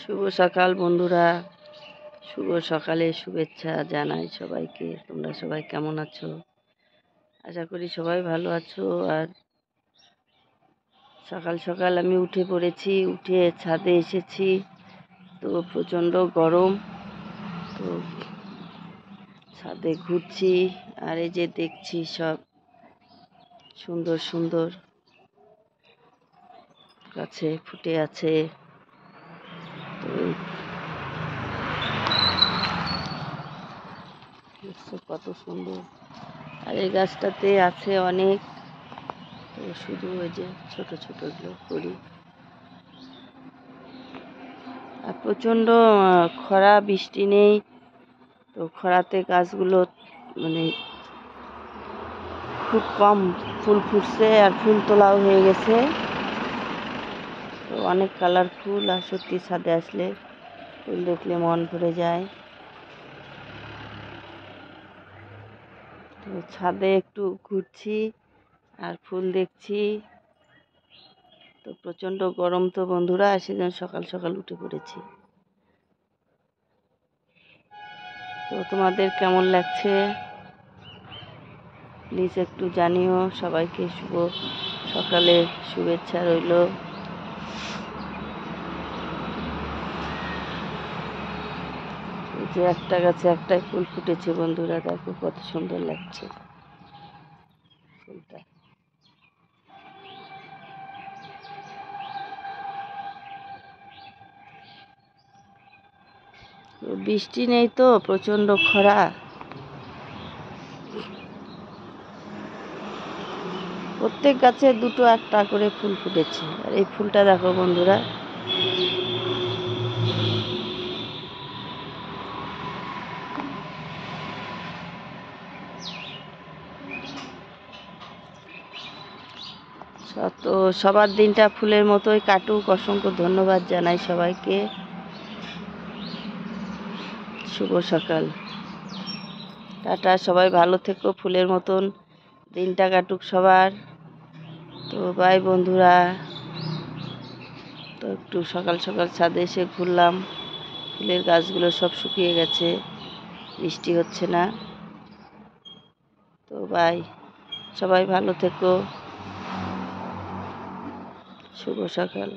শুভ সকাল বন্ধুরা, শুভ সকালে শুভেচ্ছা জানাই সবাইকে। তোমরা সবাই কেমন আছো? আশা করি সবাই ভালো আছো। আর সকাল সকাল আমি উঠে পড়েছি, উঠে ছাদে এসেছি। তো প্রচণ্ড গরম, তো ছাদে ঘুরছি। আর এই যে দেখছি সব সুন্দর সুন্দর গাছে ফুটে আছে। তো কত সুন্দর। আর এই গাছটাতে আছে অনেক, তো শুধু ওই যে ছোট ছোটগুলো করি। আর প্রচণ্ড খরা, বৃষ্টি নেই, তো খরাতে গাছগুলো মানে খুব কম ফুল ফুটছে, আর ফুল তোলাও হয়ে গেছে। তো অনেক কালারফুল, আর সত্যি ছাদে আসলে ফুল দেখলে মন ভরে যায়। তো ছাদে একটু ঘুরছি আর ফুল দেখছি। তো প্রচণ্ড গরম তো বন্ধুরা, সেজন্য সকাল সকাল উঠে পড়েছি। তো তোমাদের কেমন লাগছে প্লিজ একটু জানিও। সবাইকে শুভ সকালে শুভেচ্ছা রইল। এই যে একটা গাছে একটাই ফুল ফুটেছে বন্ধুরা, দেখো কত সুন্দর লাগছে ফুলটা। বৃষ্টি নেই তো প্রচণ্ড খরা। প্রত্যেক গাছে দুটো একটা করে ফুল ফুটেছে। আর এই ফুলটা দেখো বন্ধুরা, তো সবার দিনটা ফুলের মতোই কাটুক। অসংখ্য ধন্যবাদ জানাই সবাইকে। শুভ সকাল, টাটা। সবাই ভালো থেকো, ফুলের মতন দিনটা কাটুক সবার। তো বাই বন্ধুরা। তো একটু সকাল সকাল ছাদে এসে ঘুরলাম। ফুলের গাছগুলো সব শুকিয়ে গেছে, বৃষ্টি হচ্ছে না। তো বাই, সবাই ভালো থেকো। শুভ সকাল।